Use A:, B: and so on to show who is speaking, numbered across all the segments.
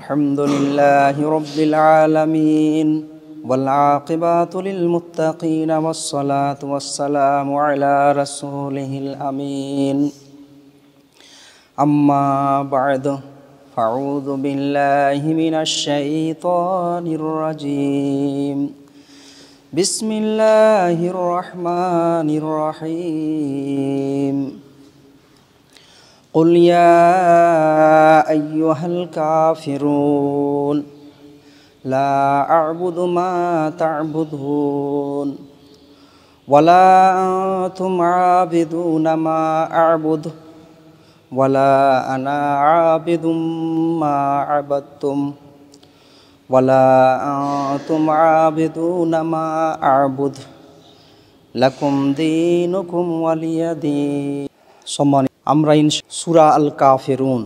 A: الحمد لله رب العالمين والعاقبة للمتقين والصلاة والسلام على رسوله الأمين أما بعد فأعوذ بالله من الشيطان الرجيم بسم الله الرحمن الرحيم قل يا أيها الكافرون لا أعبد ما تعبدون ولا أنتم عابدون ما أعبد ولا أنا عابد ما عبدتم ولا أنتم عابدون ما أعبد لكم دينكم ولي دين আমরা সূরা আল কাফিরুন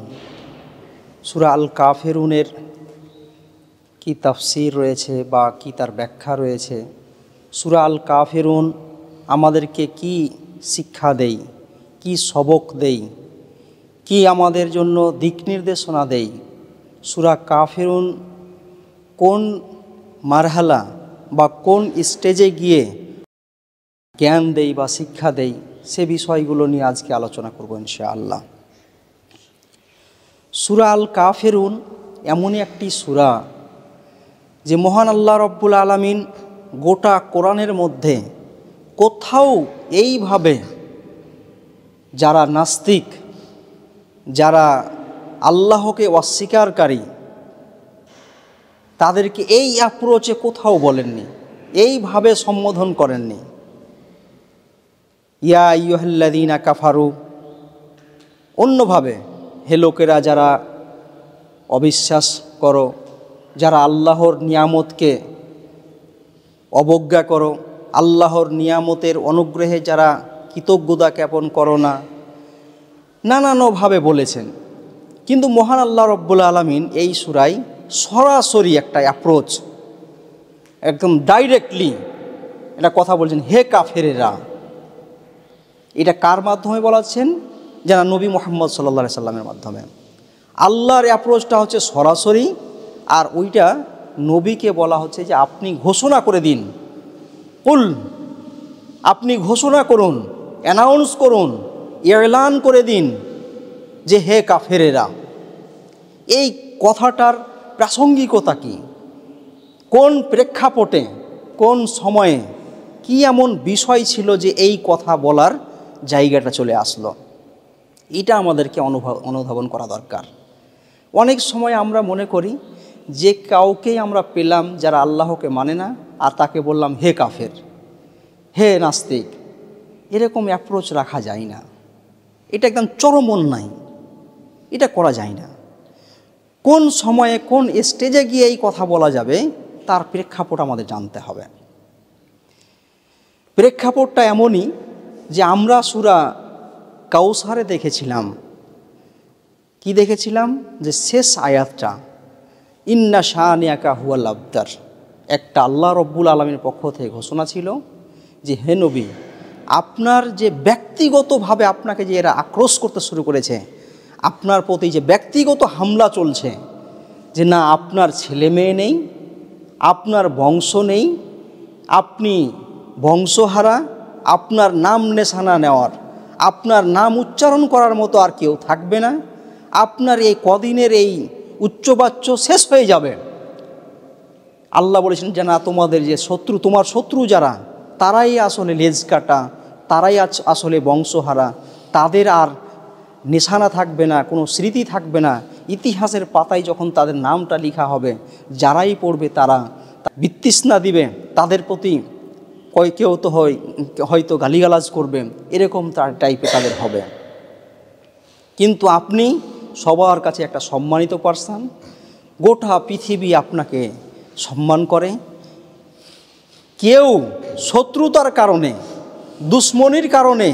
A: সূরা আল কাফিরুনের কি তাফসীর রয়েছে বা কি তার ব্যাখ্যা রয়েছে, সূরা আল কাফিরুন আমাদেরকে কি শিক্ষা দেয়, কি সবক দেয়, কি আমাদের জন্য দিক নির্দেশনা দেয়, সূরা কাফিরুন কোন মারহালা বা কোন স্টেজে গিয়ে জ্ঞান দেয় বা শিক্ষা দেয়, সে বিষয়গুলো নিয়ে আজকে আলোচনা করব ইনশাআল্লাহ। সূরা আল কাফিরুন এমনই একটি সূরা যে মহান আল্লাহ রব্বুল আলামিন গোটা কোরআনের মধ্যে কোথাও এইভাবে যারা নাস্তিক, যারা আল্লাহকে অস্বীকারকারী, তাদেরকে এই অ্যাপ্রোচে কোথাও বলেননি, এইভাবে সম্বোধন করেননি। ইয়া আইয়ুহাল্লাযীনা কাফারু, অন্যভাবে হে লোকেরা যারা অবিশ্বাস করো, যারা আল্লাহর নিয়ামতকে অবজ্ঞা করো, আল্লাহর নিয়ামতের অনুগ্রহে যারা কৃতজ্ঞতা জ্ঞাপন করো না, নানানভাবে বলেছেন। কিন্তু মহান আল্লাহ রব্বুল আলামিন এই সূরায় সরাসরি একটা অ্যাপ্রোচ, একদম ডাইরেক্টলি এটা কথা বলছেন, হে কাফেরেরা। এটা কার মাধ্যমে বলাচ্ছেন? যারা নবী মুহাম্মদ সাল্লাল্লাহু আলাইহি সাল্লামের মাধ্যমে। আল্লাহর অ্যাপ্রোচটা হচ্ছে সরাসরি, আর ওইটা নবীকে বলা হচ্ছে যে আপনি ঘোষণা করে দিন, কুল, আপনি ঘোষণা করুন, অ্যানাউন্স করুন, এলান করে দিন যে হে কাফেরেরা। এই কথাটার প্রাসঙ্গিকতা কি, কোন প্রেক্ষাপটে, কোন সময়ে, কি এমন বিষয় ছিল যে এই কথা বলার জায়গাটা চলে আসলো, এটা আমাদেরকে অনুধাবন করা দরকার। অনেক সময় আমরা মনে করি যে কাউকেই আমরা পেলাম যারা আল্লাহকে মানে না, আর তাকে বললাম হে কাফের, হে নাস্তিক, এরকম অ্যাপ্রোচ রাখা যায় না। এটা একদম চরম অন্যায়, এটা করা যায় না। কোন সময়ে কোন স্টেজে গিয়ে এই কথা বলা যাবে তার প্রেক্ষাপট আমাদের জানতে হবে। প্রেক্ষাপটটা এমনই যে আমরা সূরা কাউসারে দেখেছিলাম, কি দেখেছিলাম, যে শেষ আয়াতটা ইন্না শানিয়াকা হুয়াল আবতার, একটা আল্লাহ রব্বুল আলামিনের পক্ষ থেকে ঘোষণা ছিল যে হে নবী, আপনার যে ব্যক্তিগতভাবে আপনাকে যে এরা আক্রোশ করতে শুরু করেছে, আপনার প্রতি যে ব্যক্তিগত হামলা চলছে, যে না আপনার ছেলে মেয়ে নেই, আপনার বংশ নেই, আপনি বংশহারা, আপনার নাম নেশানা নেওয়ার, আপনার নাম উচ্চারণ করার মতো আর কেউ থাকবে না, আপনার এই কদিনের এই উচ্চবাচ্য শেষ হয়ে যাবে। আল্লাহ বলেছেন যে না, তোমাদের যে শত্রু, তোমার শত্রু যারা, তারাই আসলে লেজ কাটা, তারাই আসলে বংশহারা, তাদের আর নিশানা থাকবে না, কোনো স্মৃতি থাকবে না। ইতিহাসের পাতায় যখন তাদের নামটা লেখা হবে, যারাই পড়বে তারা বিতৃষ্ণা দিবে, তাদের প্রতি কেউ তো হয়তো গালিগালাজ করবে, এরকম তার টাইপে তাদের হবে। কিন্তু আপনি সবার কাছে একটা সম্মানিত পারসন, গোটা পৃথিবী আপনাকে সম্মান করে। কেউ শত্রুতার কারণে, দুশ্মনির কারণে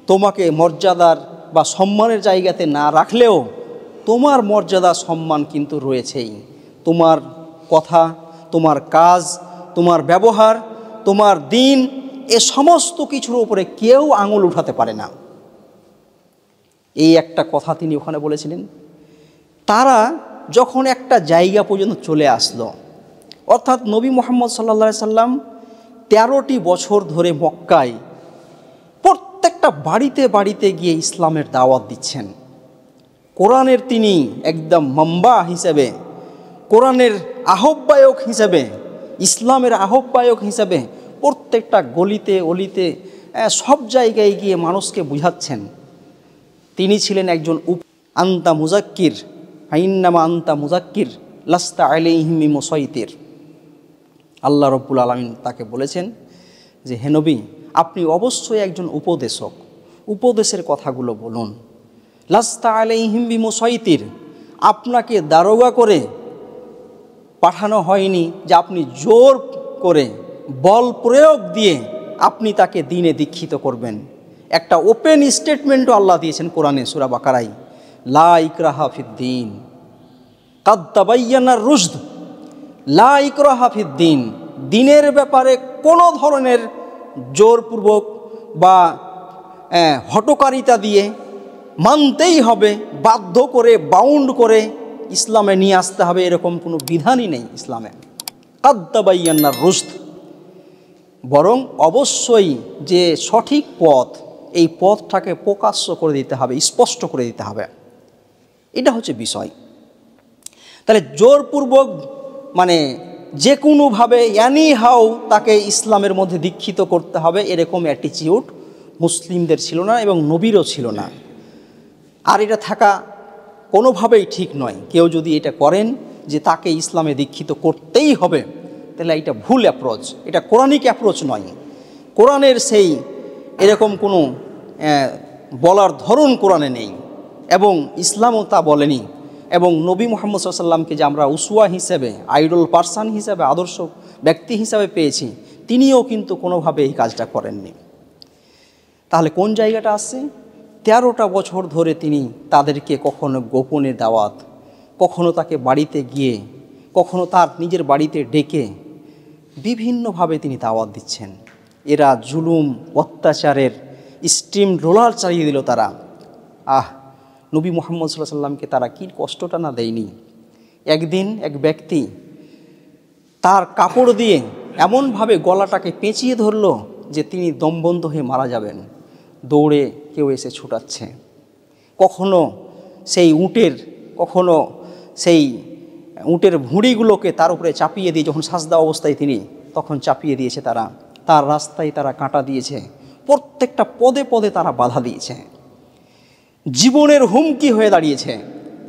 A: তোমাকে মর্যাদার বা সম্মানের জায়গাতে না রাখলেও তোমার মর্যাদা সম্মান কিন্তু রয়েছেই। তোমার কথা, তোমার কাজ, তোমার ব্যবহার, তোমার দিন, এ সমস্ত কিছুর উপরে কেউ আঙুল উঠাতে পারে না। এই একটা কথা তিনি ওখানে বলেছিলেন। তারা যখন একটা জায়গা পর্যন্ত চলে আসলো, অর্থাৎ নবী মুহাম্মদ সাল্লাল্লাহু আলাইহি সাল্লাম 13টি বছর ধরে মক্কায় প্রত্যেকটা বাড়িতে বাড়িতে গিয়ে ইসলামের দাওয়াত দিচ্ছেন। কোরআনের তিনি একদম মাম্বা হিসেবে, কোরআনের আহ্বায়ক হিসেবে, ইসলামের আহ্বায়ক হিসেবে প্রত্যেকটা গলিতে অলিতে সব জায়গায় গিয়ে মানুষকে বুঝাচ্ছেন। তিনি ছিলেন একজন আন্তা মুজাক্কির, আইন্নামা আন্তা মুজাক্কির লাস্তা আলাইহিম বিমুসাইতির। আল্লাহ রব্বুল আলামিন তাকে বলেছেন যে হে নবী, আপনি অবশ্যই একজন উপদেশক, উপদেশের কথাগুলো বলুন। লাস্তা আলাইহিম বিমুসাইতির, আপনাকে দারোগা করে পাঠানো হয়নি যে আপনি জোর করে বল প্রয়োগ দিয়ে আপনি তাকে দ্বীনে দীক্ষিত করবেন। একটা ওপেন স্টেটমেন্টও আল্লাহ দিয়েছেন কোরআনে সূরা বাকারায়, লা ইকরাহা ফিদ্দীন কাদ তাবায়্যানার রুশদ, লা ইকরাহা ফিদ্দীন, দ্বীনের ব্যাপারে কোনো ধরনের জোরপূর্বক বা হটকারিতা দিয়ে মানতেই হবে, বাধ্য করে বাউন্ড করে ইসলামে নিয়ে আসতে হবে, এরকম কোনো বিধানই নেই ইসলামে। কাদ তাবায়্যানার রুশদ, বরং অবশ্যই যে সঠিক পথ, এই পথটাকে প্রকাশ্য করে দিতে হবে, স্পষ্ট করে দিতে হবে। এটা হচ্ছে বিষয়। তাহলে জোরপূর্বক মানে যে কোনোভাবে এনি হাউ তাকে ইসলামের মধ্যে দীক্ষিত করতে হবে, এরকম অ্যাটিটিউড মুসলিমদের ছিল না এবং নবীরও ছিল না। আর এটা থাকা কোনোভাবেই ঠিক নয়। কেউ যদি এটা করেন যে তাকে ইসলামে দীক্ষিত করতেই হবে, তাহলে এটা ভুল অ্যাপ্রোচ, এটা কোরআনিক অ্যাপ্রোচ নয়। কোরআনের সেই এরকম কোনো বলার ধরন কোরআনে নেই এবং ইসলামও তা বলেনি। এবং নবী মুহাম্মদ সাল্লাল্লাহু আলাইহি ওয়াসাল্লামকে যে আমরা উসওয়া হিসেবে, আইডল পারসন হিসেবে, আদর্শ ব্যক্তি হিসাবে পেয়েছি, তিনিও কিন্তু কোনোভাবে এই কাজটা করেননি। তাহলে কোন জায়গাটা আসছে? 13টা বছর ধরে তিনি তাদেরকে কখনো গোপনে দাওয়াত, কখনো তাকে বাড়িতে গিয়ে, কখনো তার নিজের বাড়িতে ডেকে বিভিন্নভাবে তিনি দাওয়াত দিচ্ছেন। এরা জুলুম অত্যাচারের স্টিম রোলার চালিয়ে দিল তারা। নবী মুহাম্মদ সাল্লাল্লাহু আলাইহি ওয়াসাল্লামকে তারা কী কষ্টটা না দেয়নি। একদিন এক ব্যক্তি তার কাপড় দিয়ে এমনভাবে গলাটাকে পেঁচিয়ে ধরল যে তিনি দমবন্ধ হয়ে মারা যাবেন। দৌড়ে কেউ এসে ছুটাচ্ছে। কখনো সেই উটের ভুঁড়িগুলোকে তার উপরে চাপিয়ে দিয়ে, যখন সাজদা অবস্থায় তিনি, তখন চাপিয়ে দিয়েছে তারা। তার রাস্তায় তারা কাঁটা দিয়েছে, প্রত্যেকটা পদে পদে তারা বাধা দিয়েছে। জীবনের হুমকি হয়ে দাঁড়িয়েছে।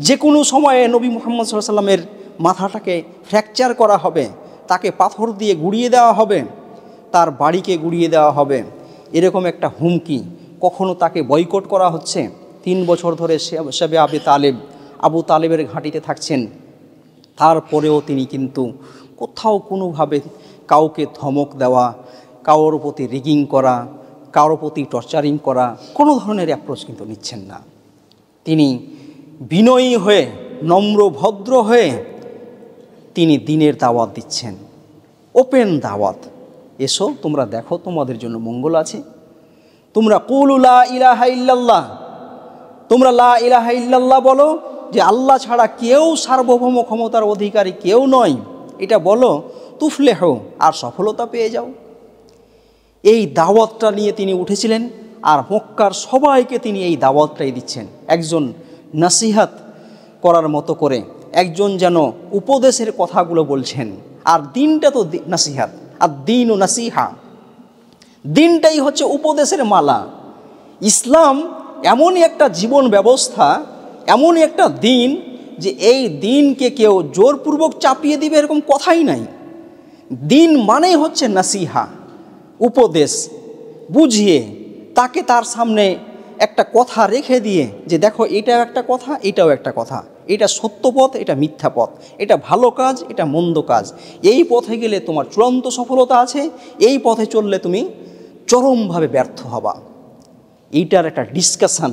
A: যে কোনো সময়ে নবী মুহাম্মদ সাল্লাল্লাহু আলাইহি ওয়াসাল্লামের মাথাটাকে ফ্র্যাকচার করা হবে, তাকে পাথর দিয়ে গুড়িয়ে দেওয়া হবে, তার বাড়িকে গুড়িয়ে দেওয়া হবে, এরকম একটা হুমকি। কখনো তাকে বয়কট করা হচ্ছে। 3 বছর ধরে শেবে আবু তালেবের ঘাঁটিতে থাকছেন। তারপরেও তিনি কিন্তু কোথাও কোনোভাবে কাউকে ধমক দেওয়া, কারোর প্রতি রিগিং করা, কারোর প্রতি টর্চারিং করা, কোনো ধরনের অ্যাপ্রোচ কিন্তু নিচ্ছেন না। তিনি বিনয়ী হয়ে, নম্র ভদ্র হয়ে তিনি দ্বীনের দাওয়াত দিচ্ছেন, ওপেন দাওয়াত। এসো, তোমরা দেখো, তোমাদের জন্য মঙ্গল আছে। তোমরা কুলু লা ইলাহা ইল্লাল্লাহ, তোমরা লা ইলাহা ইল্লাল্লাহ বলো, যে আল্লাহ ছাড়া কেউ সার্বভৌম ক্ষমতার অধিকারী কেউ নয়, এটা বলো, তুফলেহ, আর সফলতা পেয়ে যাও। এই দাওয়াতটা নিয়ে তিনি উঠেছিলেন, আর মক্কার সবাইকে তিনি এই দাওয়াতটাই দিচ্ছেন, একজন নাসিহাত করার মতো করে, একজন যেন উপদেশের কথাগুলো বলছেন। আর দিনটা তো নাসিহাত, আর দিন ও নাসিহা, দিনটাই হচ্ছে উপদেশের মালা। ইসলাম এমনই একটা জীবন ব্যবস্থা, এমনই একটা দিন, যে এই দিনকে কেউ জোরপূর্বক চাপিয়ে দিবে এরকম কথাই নাই। দিন মানেই হচ্ছে নাসিহা, উপদেশ, বুঝিয়ে তাকে তার সামনে একটা কথা রেখে দিয়ে, যে দেখো এটাও একটা কথা, এটাও একটা কথা, এটা সত্য পথ, এটা মিথ্যা পথ, এটা ভালো কাজ, এটা মন্দ কাজ, এই পথে গেলে তোমার চূড়ান্ত সফলতা আছে, এই পথে চললে তুমি চরমভাবে ব্যর্থ হবা। এইটার একটা ডিসকাশন,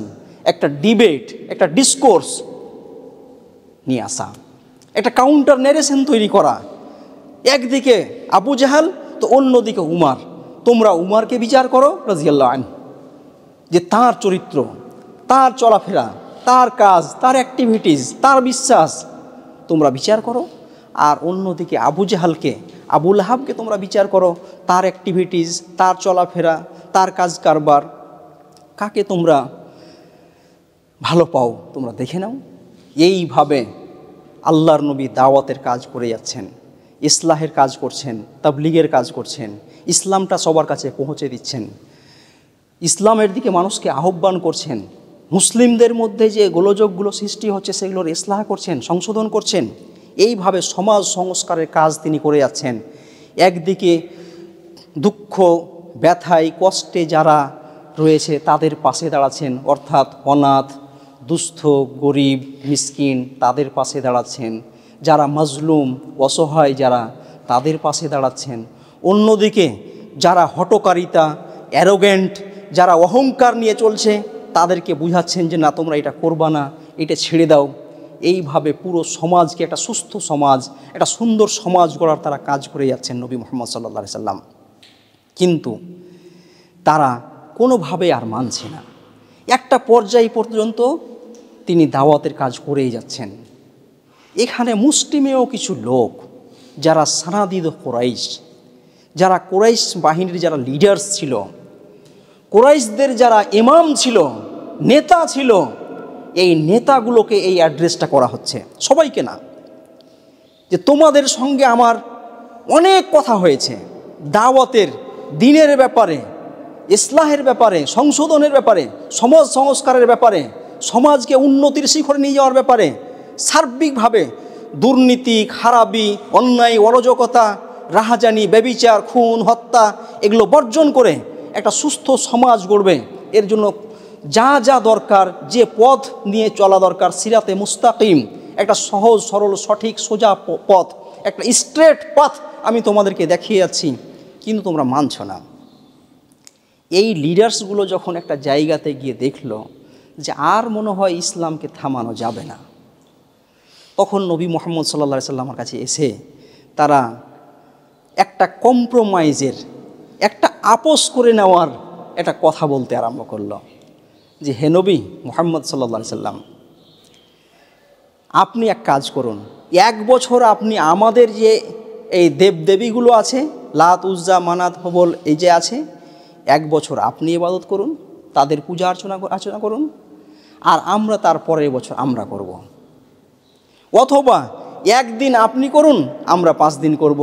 A: একটা ডিবেট, একটা ডিসকোর্স নিয়ে আসা, একটা কাউন্টার ন্যারেশন তৈরি করা। একদিকে আবু জাহাল, তো অন্যদিকে উমার। তোমরা উমারকে বিচার করো রাদিয়াল্লাহু আনহু, যে তার চরিত্র, তার চলাফেরা, তার কাজ, তার অ্যাক্টিভিটিস, তার বিশ্বাস, তোমরা বিচার করো, আর অন্যদিকে আবু জাহালকে, আবু লাহাবকে তোমরা বিচার করো, তার অ্যাক্টিভিটিস, তার চলাফেরা, তার কাজ কারবার, কাকে তোমরা ভালো পাও তোমরা দেখে নাও। এইভাবে আল্লাহর নবী দাওয়াতের কাজ করে যাচ্ছেন, ইসলাহের কাজ করছেন, তাবলীগের কাজ করছেন, ইসলামটা সবার কাছে পৌঁছে দিচ্ছেন, ইসলামের দিকে মানুষকে আহ্বান করছেন, মুসলিমদের মধ্যে যে গোলযোগগুলো সৃষ্টি হচ্ছে সেগুলোর ইসলাহ করছেন, সংশোধন করছেন। এইভাবে সমাজ সংস্কারের কাজ তিনি করে যাচ্ছেন। একদিকে দুঃখ, ব্যথায়, কষ্টে যারা রয়েছে তাদের পাশে দাঁড়াচ্ছেন, অর্থাৎ অনাথ, দুস্থ, গরিব, মিসকিন তাদের পাশে দাঁড়াচ্ছেন, যারা মাজলুম, অসহায় যারা তাদের পাশে দাঁড়াচ্ছেন। অন্যদিকে যারা হঠকারিতা, অ্যারোগেন্ট, যারা অহংকার নিয়ে চলছে তাদেরকে বুঝাচ্ছেন যে না, তোমরা এটা করবা না, এটা ছেড়ে দাও। এইভাবে পুরো সমাজকে একটা সুস্থ সমাজ, একটা সুন্দর সমাজ গড়ার তারা কাজ করে যাচ্ছেন নবী মুহাম্মদ সাল্লাল্লাহু আলাইহি সাল্লাম। কিন্তু তারা কোনোভাবে আর মানছে না। একটা পর্যায় পর্যন্ত তিনি দাওয়াতের কাজ করেই যাচ্ছেন। এখানে মুসলিমেও কিছু লোক যারা সানাদিদ কুরাইশ, যারা কুরাইশ বাহিনীর যারা লিডার্স ছিল, কুরাইশদের যারা ইমাম ছিল, নেতা ছিল, এই নেতাগুলোকে এই অ্যাড্রেসটা করা হচ্ছে, সবাইকে না, যে তোমাদের সঙ্গে আমার অনেক কথা হয়েছে দাওয়াতের, দ্বীনের ব্যাপারে, ইসলাহের ব্যাপারে, সংশোধনের ব্যাপারে, সমাজ সংস্কারের ব্যাপারে, সমাজকে উন্নতির শিখরে নিয়ে যাওয়ার ব্যাপারে, সার্বিকভাবে দুর্নীতি, খারাপি, অন্যায়, অরাজকতা, রাহাজানি, ব্যভিচার, খুন, হত্যা এগুলো বর্জন করে একটা সুস্থ সমাজ গড়বে। এর জন্য যা যা দরকার, যে পথ নিয়ে চলা দরকার, সিরাতে মুস্তাকিম, একটা সহজ সরল সঠিক সোজা পথ, একটা স্ট্রেট পথ আমি তোমাদেরকে দেখিয়ে যাচ্ছি, কিন্তু তোমরা মানছ না। এই লিডার্সগুলো যখন একটা জায়গাতে গিয়ে দেখলো যে আর মনে হয় ইসলামকে থামানো যাবে না, তখন নবী মুহাম্মদ সাল্লাল্লাহু আলাইহি সাল্লামের কাছে এসে তারা একটা কম্প্রোমাইজের, একটা আপোষ করে নেওয়ার একটা কথা বলতে আরম্ভ করলো যে হে নবী মুহাম্মদ সাল্লাল্লাহু আলাইহি সাল্লাম, আপনি এক কাজ করুন, 1 বছর আপনি আমাদের যে এই দেবদেবীগুলো আছে, লাত, উজ্জা, মানাত, হবল, এই যে আছে, 1 বছর আপনি ইবাদত করুন, তাদের পূজা অর্চনা করুন, আর আমরা তার পরের বছর আমরা করব। অথবা 1 দিন আপনি করুন, আমরা 5 দিন করব।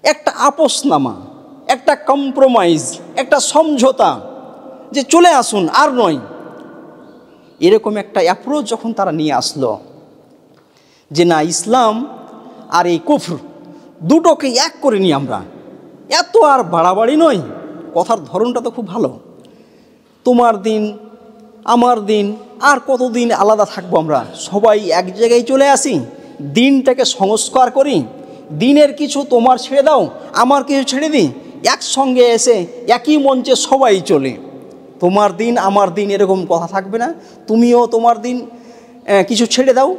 A: একটা আপোষনামা, একটা কম্প্রোমাইজ, একটা সমঝোতা, যে চলে আসুন আর নয়। এরকম একটা অ্যাপ্রোচ যখন তারা নিয়ে আসলো যে না, ইসলাম আর এই কুফর দুটোকে এক করে নিই আমরা, এত আর বাড়াবাড়ি নয়, কথার ধরনটা তো খুব ভালো, তোমার দিন আমার দিন, আর কতদিন আলাদা থাকবো আমরা, সবাই এক জায়গায় চলে আসি, দিনটাকে সংস্কার করি, দিনের কিছু তোমার ছেড়ে দাও, আমার কিছু ছেড়ে দিই, একসঙ্গে এসে একই মঞ্চে সবাই চলে, তোমার দিন আমার দিন এরকম কথা থাকবে না, তুমিও তোমার দিন কিছু ছেড়ে দাও,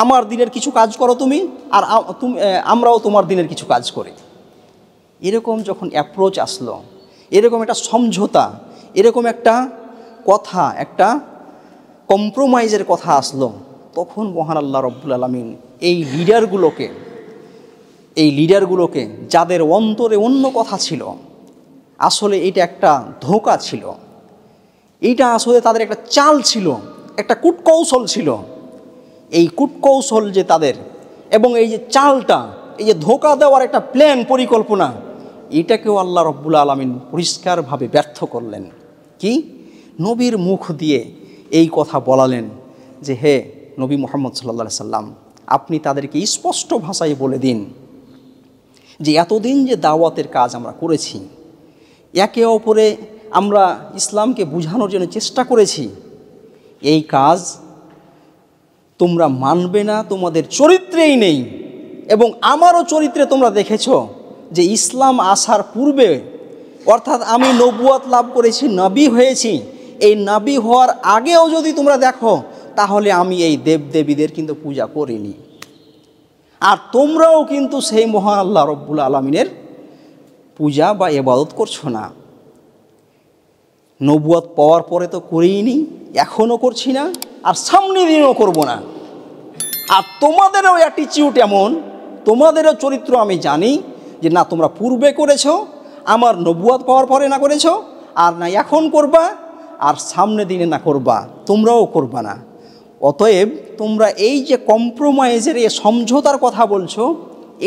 A: আমার দিনের কিছু কাজ করো তুমি, আর আমরাও তোমার দিনের কিছু কাজ করি। এরকম যখন অ্যাপ্রোচ আসলো, এরকম একটা সমঝোতা, এরকম একটা কথা, একটা কম্প্রোমাইজের কথা আসলো, তখন মহান আল্লাহ রব্বুল আলামিন এই লিডারগুলোকে যাদের অন্তরে অন্য কথা ছিল, আসলে এটা একটা ধোঁকা ছিল, এইটা আসলে তাদের একটা চাল ছিল, একটা কূটকৌশল ছিল, এই কূটকৌশল যে তাদের, এবং এই যে চালটা, এই যে ধোঁকা দেওয়ার একটা প্ল্যান, পরিকল্পনা, এটাকেও আল্লাহ রব্বুল আলামিন পরিষ্কারভাবে ব্যর্থ করলেন। কি? নবীর মুখ দিয়ে এই কথা বলালেন যে হে নবী মুহাম্মদ সাল্লাল্লাহু আলাইহি সাল্লাম, আপনি তাদেরকে স্পষ্ট ভাষায় বলে দিন যে এতদিন যে দাওয়াতের কাজ আমরা করেছি, একে অপরে আমরা ইসলামকে বোঝানোর জন্য চেষ্টা করেছি, এই কাজ তোমরা মানবে না, তোমাদের চরিত্রেই নেই, এবং আমারও চরিত্রে তোমরা দেখেছো যে ইসলাম আসার পূর্বে, অর্থাৎ আমি নবুয়ত লাভ করেছি, নবী হয়েছি, এই নবী হওয়ার আগেও যদি তোমরা দেখো, তাহলে আমি এই দেবদেবীদের কিন্তু পূজা করিনি, আর তোমরাও কিন্তু সেই মহান আল্লাহ রব্বুল আলামিনের পূজা বা ইবাদত করছো না। নবুয়ত পাওয়ার পরে তো করিনি, এখনও করছি না, আর সামনে দিনও করব না। আর তোমাদেরও অ্যাটিটিউড এমন, তোমাদেরও চরিত্র আমি জানি যে না তোমরা পূর্বে করেছো, আমার নবুয়াত পাওয়ার পরে না করেছো, আর না এখন করবা, আর সামনে দিনে না করবা, তোমরাও করবা না। অতএব তোমরা এই যে কম্প্রোমাইজের এ সমঝোতার কথা বলছো,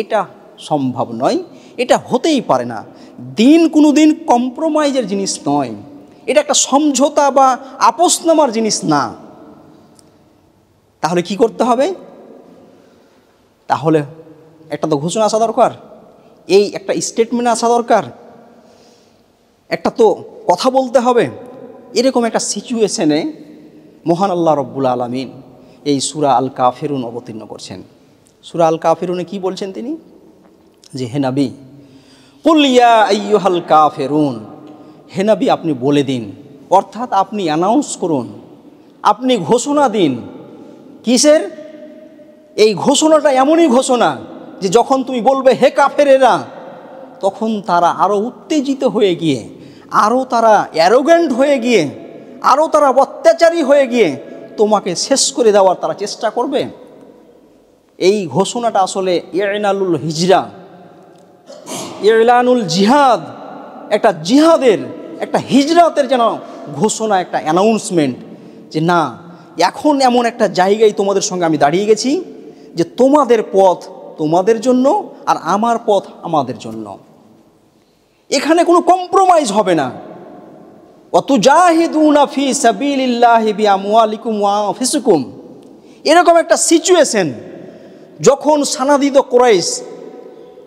A: এটা সম্ভব নয়, এটা হতেই পারে না। দিন কোনো দিন কম্প্রোমাইজের জিনিস নয়, এটা একটা সমঝোতা বা আপোসনামার জিনিস না। তাহলে কি করতে হবে? তাহলে একটা তো ঘোষণা আসা দরকার, এই একটা স্টেটমেন্ট আসা দরকার, একটা তো কথা বলতে হবে। এরকম একটা সিচুয়েশনে মহান আল্লাহ রব্বুল আলামিন এই সূরা আল কাফিরুন অবতীর্ণ করছেন। সূরা আল কাফিরুনে কি বলছেন তিনি? যে হে নবী, কুল ইয়া আইয়ুহাল কাফিরুন, হে নবী আপনি বলে দিন, অর্থাৎ আপনি অ্যানাউন্স করুন, আপনি ঘোষণা দিন। কিসের? এই ঘোষণাটা এমনই ঘোষণা যে যখন তুমি বলবে হে কাফেরেরা, তখন তারা আরও উত্তেজিত হয়ে গিয়ে, আরও তারা অ্যারোগ্যান্ট হয়ে গিয়ে, আরও তারা অত্যাচারী হয়ে গিয়ে তোমাকে শেষ করে দেওয়ার তারা চেষ্টা করবে। এই ঘোষণাটা আসলে ইলানুল হিজরা, ইলানুল জিহাদ, একটা জিহাদের, একটা হিজরাতের যেন ঘোষণা, একটা অ্যানাউন্সমেন্ট যে না এখন এমন একটা জায়গায় তোমাদের সঙ্গে আমি দাঁড়িয়ে গেছি যে তোমাদের পথ তোমাদের জন্য আর আমার পথ আমাদের জন্য, এখানে কোনো কম্প্রোমাইজ হবে না। ওয়াতুজাহিদুনা ফি সাবিলিল্লাহি বিআমওয়ালিকুম ওয়া আনফুসিকুম, এরকম একটা সিচুয়েশন যখন সানাদিদ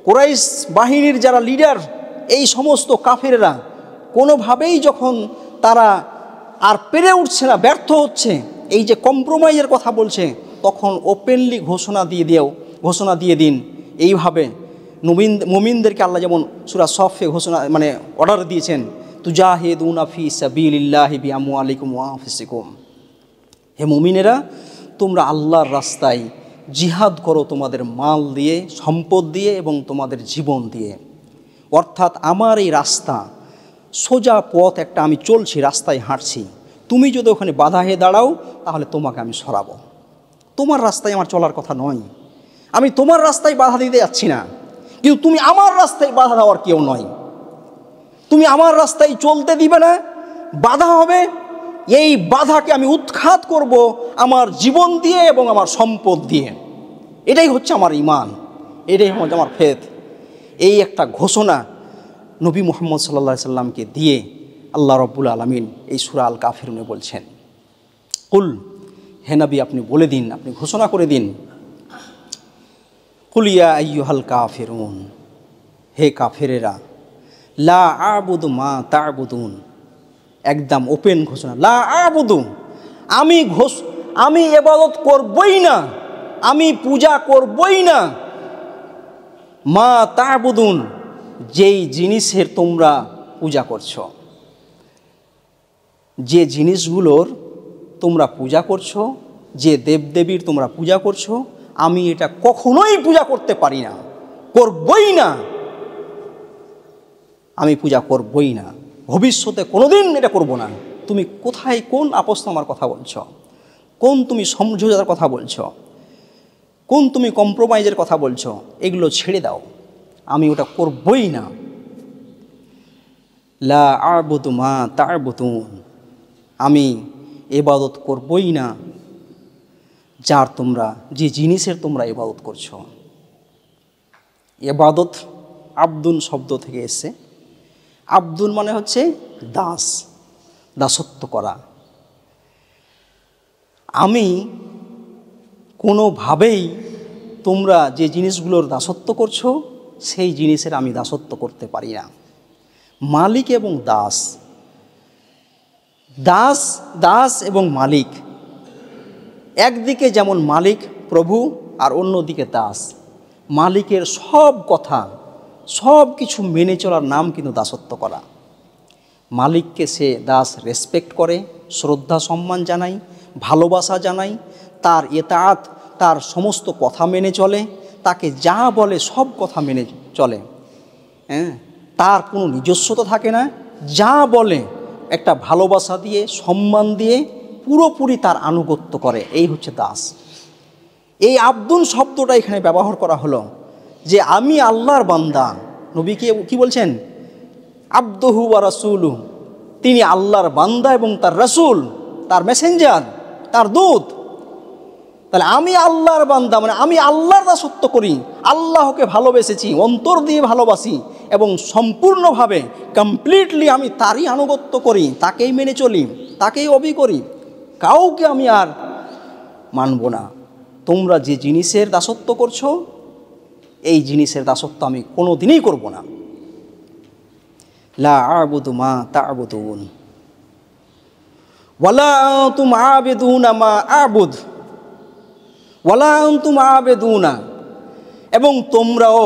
A: কুরাইশ বাহিনীর যারা লিডার, এই সমস্ত কাফেররা কোনোভাবেই যখন তারা আর পেরে উঠছে না, ব্যর্থ হচ্ছে, এই যে কম্প্রোমাইজের কথা বলছে, তখন ওপেনলি ঘোষণা দিয়ে দিন। এইভাবে মুমিনদেরকে আল্লাহ যেমন সূরা সফে ঘোষণা মানে অর্ডার দিয়েছেন, তুজাহিদুনা ফি সাবিলিল্লাহি বিআমওয়ালিকুম ওয়া আনফুসিকুম, হে মুমিনেরা তোমরা আল্লাহর রাস্তায় জিহাদ করো তোমাদের মাল দিয়ে, সম্পদ দিয়ে এবং তোমাদের জীবন দিয়ে। অর্থাৎ আমার এই রাস্তা সোজা পথ একটা, আমি চলছি, রাস্তায় হাঁটছি, তুমি যদি ওখানে বাধা হয়ে দাঁড়াও তাহলে তোমাকে আমি সরাবো। তোমার রাস্তায় আমার চলার কথা নয়, আমি তোমার রাস্তায় বাধা দিতে যাচ্ছি না, কিন্তু তুমি আমার রাস্তায় বাধা দেওয়ার কেউ নয়। তুমি আমার রাস্তায় চলতে দিবে না, বাধা হবে, এই বাধাকে আমি উৎখাত করব আমার জীবন দিয়ে এবং আমার সম্পদ দিয়ে। এটাই হচ্ছে আমার ঈমান, এটাই হচ্ছে আমার ফেথ। এই একটা ঘোষণা নবী মুহাম্মদ সাল্লাল্লাহু আলাইহি সাল্লামকে দিয়ে আল্লাহ রাব্বুল আলামিন এই সূরা আল কাফিরুনে বলছেন, কুল, হে নবী আপনি বলে দিন, আপনি ঘোষণা করে দিন, কুল ইয়া আইয়ুহাল কাফিরুন, হে কাফেরেরা, লা আ'বুদু মা তা'বুদুন, একদম ওপেন ঘোষণা, লা আ'বুদু, আমি ইবাদত করবই না, আমি পূজা করবই না, মা তা'বুদুন, যেই জিনিসের তোমরা পূজা করছো, যে জিনিসগুলোর তোমরা পূজা করছো, যে দেবদেবীর তোমরা পূজা করছো, আমি এটা কখনোই পূজা করতে পারি না, করবই না, আমি পূজা করবই না, ভবিষ্যতে কোনোদিন এটা করব না। তুমি কোথায় কোন আপোসনামার কথা বলছো, কোন তুমি সমঝোতার কথা বলছো, কোন তুমি কম্প্রোমাইজের কথা বলছো? এগুলো ছেড়ে দাও, আমি ওটা করবই না। লা আ'বুদু মা তা'বুদুন, আমি ইবাদত করবই না যার তোমরা, যে জিনিসের তোমরা ইবাদত করছো। ইবাদত আব্দুন শব্দ থেকে এসেছে। আব্দুন মানে হচ্ছে দাস, দাসত্ব করা। আমি কোনোভাবেই তোমরা যে জিনিসগুলোর দাসত্ব করছো সেই জিনিসের আমি দাসত্ব করতে পারি না। মালিক এবং দাস, দাস দাস এবং মালিক, একদিকে যেমন মালিক প্রভু আর অন্যদিকে দাস। মালিকের সব কথা, সব কিছু মেনে চলার নাম কিন্তু দাসত্ব করা। মালিককে সে দাস রেসপেক্ট করে, শ্রদ্ধা সম্মান জানায়, ভালোবাসা জানায়, তার ইতাআত, তার সমস্ত কথা মেনে চলে, তাকে যা বলে সব কথা মেনে চলে। তার কোনো নিজস্বতা থাকে না, যা বলে একটা ভালোবাসা দিয়ে, সম্মান দিয়ে পুরোপুরি তার আনুগত্য করে। এই হচ্ছে দাস। এই আব্দুন শব্দটা এখানে ব্যবহার করা হলো যে আমি আল্লাহর বান্দা। নবীকে কি বলছেন? আব্দুহু ওয়া রাসূলুহু, তিনি আল্লাহর বান্দা এবং তার রাসূল, তার মেসেঞ্জার, তার দূত। তাহলে আমি আল্লাহর বান্দা, মানে আমি আল্লাহর দাসত্ব করি, আল্লাহকে ভালোবেসেছি, অন্তর দিয়ে ভালোবাসি এবং সম্পূর্ণভাবে কমপ্লিটলি আমি তারই আনুগত্য করি, তাকেই মেনে চলি, তাকেই অবি করি, কাউকে আমি আর মানব না। তোমরা যে জিনিসের দাসত্ব করছো, এই জিনিসের দাসত্ব আমি কোনো দিনই করব না। লা আ'বুদু মা তা'বুদুন ওয়ালা আনতুম আ'বিদুনা মা আ'বুদ ওয়ালা আনতুম আ'বিদুনা, এবং তোমরাও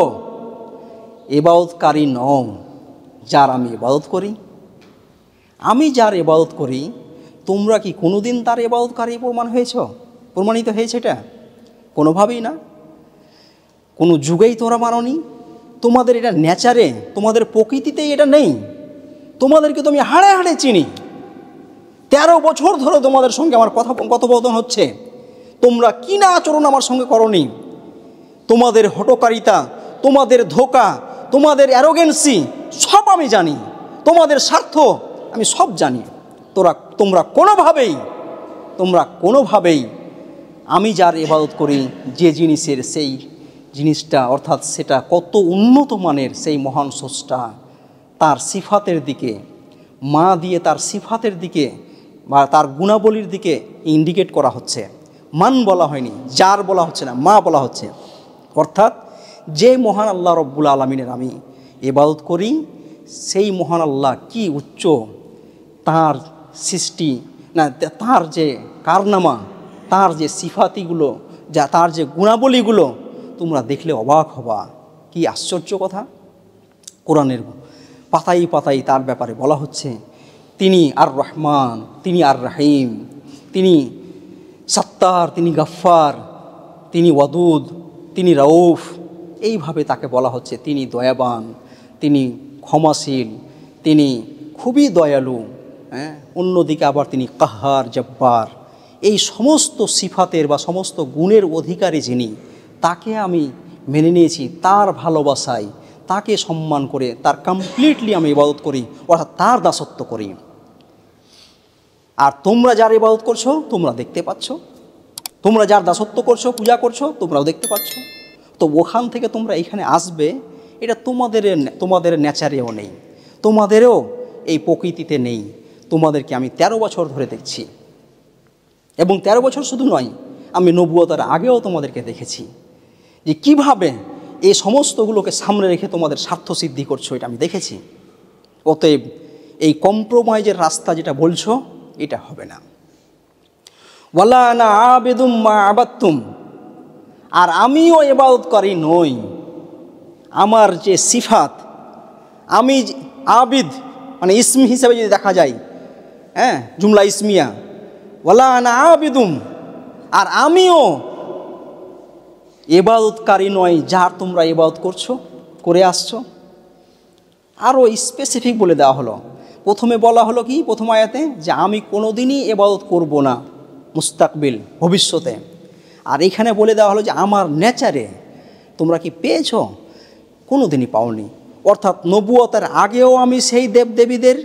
A: ইবাদতকারী নও যার আমি ইবাদত করি। আমি যার ইবাদত করি, তোমরা কি কোনোদিন তার ইবাদতকারী প্রমাণিত হয়েছে? এটা কোনোভাবেই না, কোনো যুগেই তোমরা মানোনি। তোমাদের এটা নেচারে, তোমাদের প্রকৃতিতেই এটা নেই। তোমাদেরকে তো আমি হাড়ে হাড়ে চিনি, 13 বছর ধরে তোমাদের সঙ্গে আমার কথোপকথন হচ্ছে, তোমরা কি না আচরণ আমার সঙ্গে করনি। তোমাদের হঠকারিতা, তোমাদের ধোঁকা, তোমাদের অ্যারোগেন্সি সব আমি জানি, তোমাদের স্বার্থ আমি সব জানি। তোমরা কোনোভাবেই আমি যার ইবাদত করি, যে জিনিসের, সেই জিনিসটা অর্থাৎ সেটা কত উন্নত মানের, সেই মহান স্রষ্টা, তার সিফাতের দিকে মা দিয়ে, তার সিফাতের দিকে বা তার গুণাবলীর দিকে ইন্ডিকেট করা হচ্ছে। মান বলা হয়নি, যার বলা হচ্ছে না, মা বলা হচ্ছে। অর্থাৎ যে মহান আল্লাহ রব্বুল আলমিনের আমি ইবাদত করি, সেই মহান আল্লাহ কি উচ্চ, তার সৃষ্টি না, তার যে কারনামা, তার যে সিফাতিগুলো, তার যে গুণাবলীগুলো তোমরা দেখলে অবাক হবা। কি আশ্চর্য কথা! কোরআনের পাতায় পাতায় তার ব্যাপারে বলা হচ্ছে, তিনি আর রহমান, তিনি আর রাহিম, তিনি সত্তার, তিনি গাফফার, তিনি ওয়াদুদ, তিনি রাউফ। এইভাবে তাকে বলা হচ্ছে তিনি দয়াবান, তিনি ক্ষমাশীল, তিনি খুবই দয়ালু। অন্যদিকে আবার তিনি কাহার, জব্বার। এই সমস্ত সিফাতের বা সমস্ত গুণের অধিকারী যিনি, তাকে আমি মেনে নিয়েছি, তার ভালোবাসায়, তাকে সম্মান করে, তার কমপ্লিটলি আমি ইবাদত করি, অর্থাৎ তার দাসত্ব করি। আর তোমরা যার ইবাদত করছো, তোমরা দেখতে পাচ্ছ, তোমরা যার দাসত্ব করছো, পূজা করছো, তোমরাও দেখতে পাচ্ছ। তো ওখান থেকে তোমরা এখানে আসবে, এটা তোমাদের নেচারেও নেই, তোমাদেরও এই প্রকৃতিতে নেই। তোমাদেরকে আমি 13 বছর ধরে দেখছি, এবং 13 বছর শুধু নয়, আমি নবুয়তের আগেও তোমাদেরকে দেখেছি যে কিভাবে এই সমস্তগুলোকে সামনে রেখে তোমাদের স্বার্থ সিদ্ধি করছো, এটা আমি দেখেছি। অতএব এই কম্প্রোমাইজের রাস্তা যেটা বলছো, এটা হবে না। ওয়ালা আনা আবিদুম মা আবাদতুম, আর আমিও ইবাদতকারী নই। আমার যে সিফাত, আমি আবিদ মানে ইসম হিসাবে যদি দেখা যায়, জুমলা ইসমিয়া, ওয়ালা আনা আবিদুম, আর আমিও ইবাদতকারী নয় যার তোমরা ইবাদত করে আসছো। আরও স্পেসিফিক বলে দেওয়া হলো। প্রথমে বলা হলো কি, প্রথম আয়াতে, যে আমি কোনোদিনই ইবাদত করব না মুস্তাকবিল, ভবিষ্যতে। আর এখানে বলে দেওয়া হলো যে আমার নেচারে তোমরা কি পেয়েছো? কোনো দিনই পাওনি। অর্থাৎ নবুয়তের আগেও আমি সেই দেবদেবীদের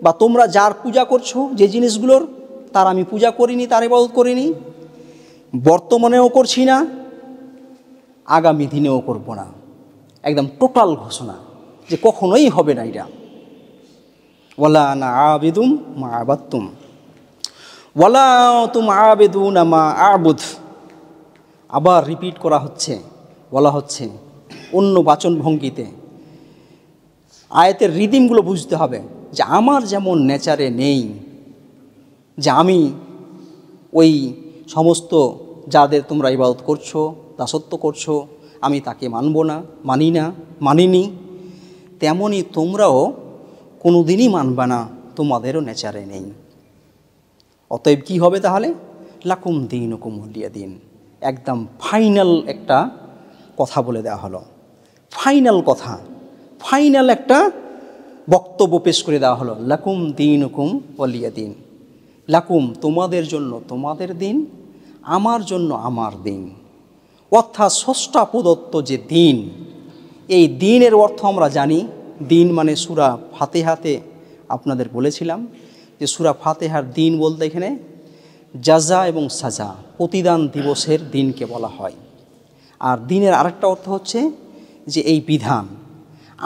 A: বা তোমরা যার পূজা করছো, যে জিনিসগুলোর, তার আমি পূজা করিনি, তার ইবাদত করিনি, বর্তমানেও করছি না, আগামী দিনেও করব না। একদম টোটাল ঘোষণা যে কখনোই হবে না এটা। ওয়ালা আনা আবিদুম মা আবাদতুম ওয়ালা তুম আবিদুনা মা আবুদ। আবার রিপিট করা হচ্ছে, বলা হচ্ছে অন্য বাচন ভঙ্গিতে। আয়াতের রিদিমগুলো বুঝতে হবে যে আমার যেমন নেচারে নেই যে আমি ওই সমস্ত যাদের তোমরা ইবাদত করছো, দাসত্ব করছো, আমি তাকে মানব না, মানিনি, তেমনই তোমরাও কোনো দিনই মানবে না, তোমাদেরও নেচারে নেই। অতএব কি হবে তাহলে? লাকুম দীনুকুম ওয়ালিয়া দীন। একদম ফাইনাল একটা কথা বলে দেওয়া হলো, ফাইনাল কথা, ফাইনাল একটা বক্তব্য পেশ করে দেওয়া হলো। লাকুম দীনুকুম ওয়ালিয়া দীন। লাকুম তোমাদের জন্য তোমাদের দিন, আমার জন্য আমার দিন। অর্থাৎ স্রষ্টা প্রদত্ত যে দিন, এই দিনের অর্থ আমরা জানি। দিন মানে সূরা ফাতিহাতে আপনাদের বলেছিলাম যে সূরা ফাতিহার দিন বলতে এখানে জাযা এবং সাজা, প্রতিদান দিবসের দিনকে বলা হয়। আর দিনের আরেকটা অর্থ হচ্ছে যে এই বিধান,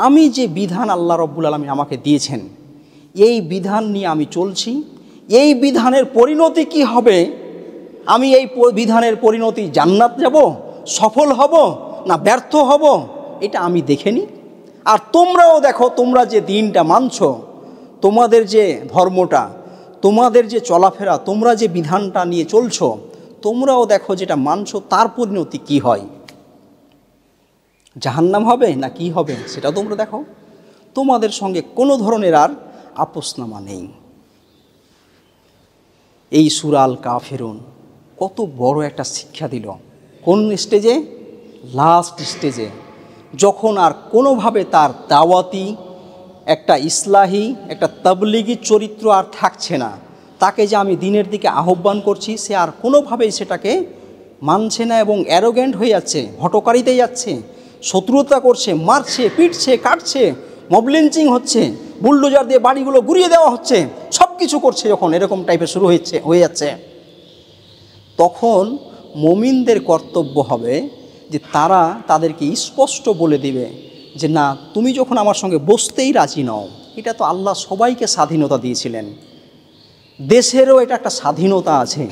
A: আমি যে বিধান আল্লাহ রাব্বুল আলামিন আমাকে দিয়েছেন, এই বিধান নিয়ে আমি চলছি। এই বিধানের পরিণতি কি হবে, আমি এই বিধানের পরিণতি জান্নাত যাব, সফল হব না ব্যর্থ হব, এটা আমি দেখে নিই। আর তোমরাও দেখো, তোমরা যে দিনটা মানছ, তোমাদের যে ধর্মটা, তোমাদের যে চলাফেরা, তোমরা যে বিধানটা নিয়ে চলছো, তোমরাও দেখো যেটা মানছো তার পরিণতি কি হয়, জাহান্নাম হবে না কি হবে, সেটা তোমরা দেখো। তোমাদের সঙ্গে কোনো ধরনের আর আপোসনামা নেই। এই সূরা আল কাফিরুন কত বড় একটা শিক্ষা দিল। কোন স্টেজে? লাস্ট স্টেজে, যখন আর কোনোভাবে তার দাওয়াতি, একটা ইসলাহি, একটা তাবলিগি চরিত্র আর থাকছে না। তাকে যে আমি দিনের দিকে আহ্বান করছি, সে আর কোনোভাবেই সেটাকে মানছে না এবং অ্যারোগ্যান্ট হয়ে যাচ্ছে, হটকারিতে যাচ্ছে, শত্রুতা করছে, মারছে, পিটছে, কাটছে, মব লিঞ্চিং হচ্ছে, বুলডোজার দিয়ে বাড়িগুলো গুড়িয়ে দেওয়া হচ্ছে, সব কিছু করছে। যখন এরকম টাইপের শুরু হয়ে যাচ্ছে, তখন মুমিনদের কর্তব্য হবে যে তারা তাদেরকে স্পষ্ট বলে দিবে যে না, তুমি যখন আমার সঙ্গে বসতেই রাজি নও, এটা তো আল্লাহ সবাইকে স্বাধীনতা দিয়েছিলেন, দেশেরও এটা একটা স্বাধীনতা আছে,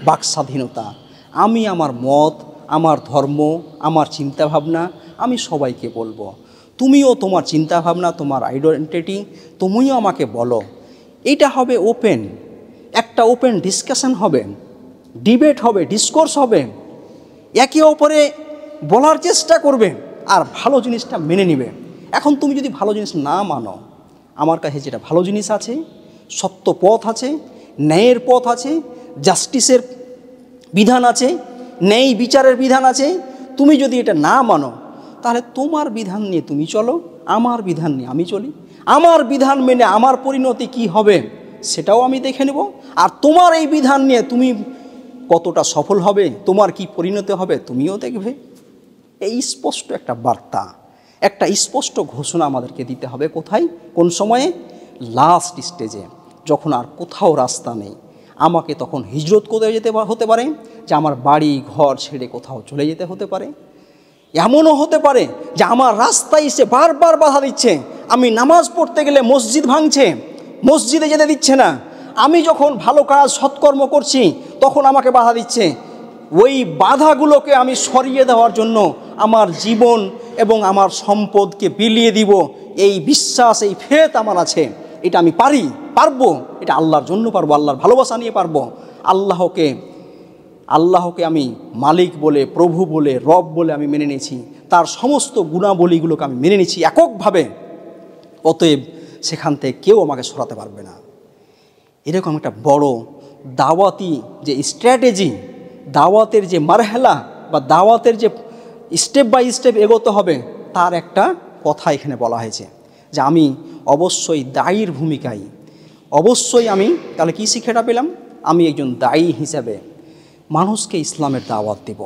A: বাক স্বাধীনতা। আমি আমার মত, আমার ধর্ম, আমার চিন্তাভাবনা আমি সবাইকে বলবো, তুমিও তোমার চিন্তাভাবনা, তোমার আইডেন্টিটি তুমিও আমাকে বলো। এইটা হবে ওপেন, একটা ওপেন ডিসকাশন হবে, ডিবেট হবে, ডিসকোর্স হবে, একে অপরে বলার চেষ্টা করবে আর ভালো জিনিসটা মেনে নিবে। এখন তুমি যদি ভালো জিনিস না মানো, আমার কাছে যেটা ভালো জিনিস আছে, সত্য পথ আছে, ন্যায়ের পথ আছে, জাস্টিসের বিধান আছে, ন্যায় বিচারের বিধান আছে, তুমি যদি এটা না মানো, তাহলে তোমার বিধান নিয়ে তুমি চলো, আমার বিধান নিয়ে আমি চলি। আমার বিধান মেনে আমার পরিণতি কি হবে সেটাও আমি দেখে নেব, আর তোমার এই বিধান নিয়ে তুমি কতটা সফল হবে, তোমার কি পরিণতি হবে তুমিও দেখবে। এই স্পষ্ট একটা বার্তা, একটা স্পষ্ট ঘোষণা আমাদেরকে দিতে হবে। কোথায়, কোন সময়ে? লাস্ট স্টেজে, যখন আর কোথাও রাস্তা নেই। আমাকে তখন হিজরত করে যেতে হতে পারে, যে আমার বাড়ি ঘর ছেড়ে কোথাও চলে যেতে হতে পারে। এমনও হতে পারে যে আমার রাস্তায় এসে বারবার বাধা দিচ্ছে, আমি নামাজ পড়তে গেলে মসজিদ ভাঙছে, মসজিদে যেতে দিচ্ছে না। আমি যখন ভালো কাজ সৎকর্ম করছি তখন আমাকে বাধা দিচ্ছে। ওই বাধাগুলোকে আমি সরিয়ে দেওয়ার জন্য আমার জীবন এবং আমার সম্পদকে বিলিয়ে দিব, এই বিশ্বাস, এই ফেথ আমার আছে। এটা আমি পারবো, এটা আল্লাহর জন্য পারবো, আল্লাহর ভালোবাসা নিয়ে পারবো। আল্লাহকে আমি মালিক বলে, প্রভু বলে, রব বলে আমি মেনে নিয়েছি, তার সমস্ত গুণাবলীগুলোকে আমি মেনে নিয়েছি এককভাবে। অতএব সেখান থেকে কেউ আমাকে সরাতে পারবে না। এরকম একটা বড় দাওয়াতি যে স্ট্র্যাটেজি, দাওয়াতের যে মারহালা বা দাওয়াতের যে স্টেপ বাই স্টেপ এগোতে হবে, তার একটা কথা এখানে বলা হয়েছে যে আমি অবশ্যই দায়ীর ভূমিকায়, অবশ্যই আমি তাহলে কী শিক্ষাটা পেলাম, আমি একজন দায়ী হিসাবে মানুষকে ইসলামের দাওয়াত দেব,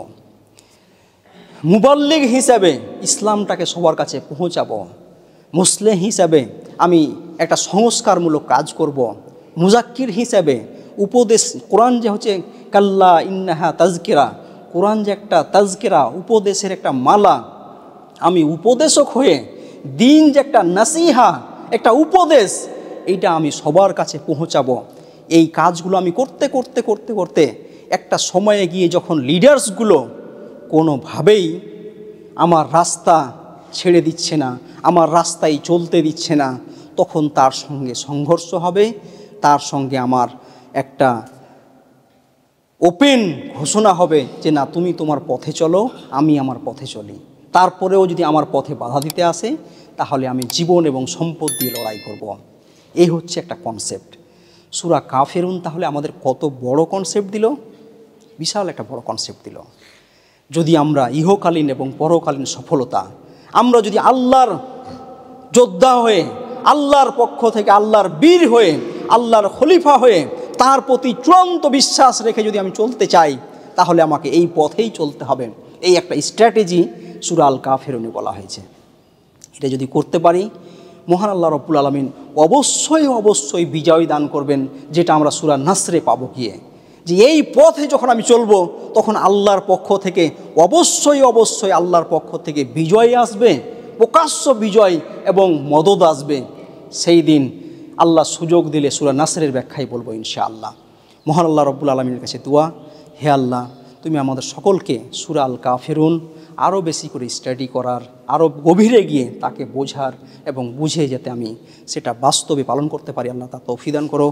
A: মুবাল্লিগ হিসাবে ইসলামটাকে সবার কাছে পৌঁছাবো, মুসলিম হিসাবে আমি একটা সংস্কারমূলক কাজ করব, মুজাক্কির হিসাবে উপদেশ, কোরআন যে হচ্ছে কাল্লা ইন্নাহা তাজকিরা, কোরআন যে একটা তাজকিরা, উপদেশের একটা মালা, আমি উপদেশক হয়ে দিন যে একটা নাসিহা, একটা উপদেশ, এইটা আমি সবার কাছে পৌঁছাবো। এই কাজগুলো আমি করতে করতে করতে করতে একটা সময়ে গিয়ে যখন লিডার্সগুলো কোনোভাবেই আমার রাস্তা ছেড়ে দিচ্ছে না, আমার রাস্তায় চলতে দিচ্ছে না, তখন তার সঙ্গে সংঘর্ষ হবে, তার সঙ্গে আমার একটা ওপেন ঘোষণা হবে যে না, তুমি তোমার পথে চলো, আমি আমার পথে চলি। তারপরেও যদি আমার পথে বাধা দিতে আসে, তাহলে আমি জীবন এবং সম্পদ দিয়ে লড়াই করব। এই হচ্ছে একটা কনসেপ্ট। সূরা কাফিরুন তাহলে আমাদের কত বড় কনসেপ্ট দিল, বিশাল একটা বড় কনসেপ্ট দিল। যদি আমরা ইহকালীন এবং পরকালীন সফলতা, আমরা যদি আল্লাহর যোদ্ধা হয়ে, আল্লাহর পক্ষ থেকে আল্লাহর বীর হয়ে, আল্লাহর খলিফা হয়ে, তার প্রতি চূড়ান্ত বিশ্বাস রেখে যদি আমি চলতে চাই, তাহলে আমাকে এই পথেই চলতে হবে। এই একটা স্ট্র্যাটেজি সূরা আল কাফিরুনে বলা হয়েছে। এটা যদি করতে পারি মহান আল্লাহ রব্বুল আলামিন অবশ্যই বিজয় দান করবেন, যেটা আমরা সূরা নাসরে পাবো গিয়ে, যে এই পথে যখন আমি চলবো তখন আল্লাহর পক্ষ থেকে অবশ্যই আল্লাহর পক্ষ থেকে বিজয় আসবে, প্রকাশ্য বিজয় এবং মদদ আসবে। সেই দিন আল্লাহ সুযোগ দিলে সূরা নাসরের ব্যাখ্যাই বলবো ইনশাআল্লাহ। মহান আল্লাহ রব্বুল আলামিনের কাছে দোয়া, হে আল্লাহ তুমি আমাদের সকলকে সূরা আল কাফিরুন আরও বেশি করে স্টাডি করার, আরও গভীরে গিয়ে তাকে বোঝার এবং বুঝে যেতে আমি সেটা বাস্তবে পালন করতে পারি, আল্লাহ তা তৌফিক দান করো।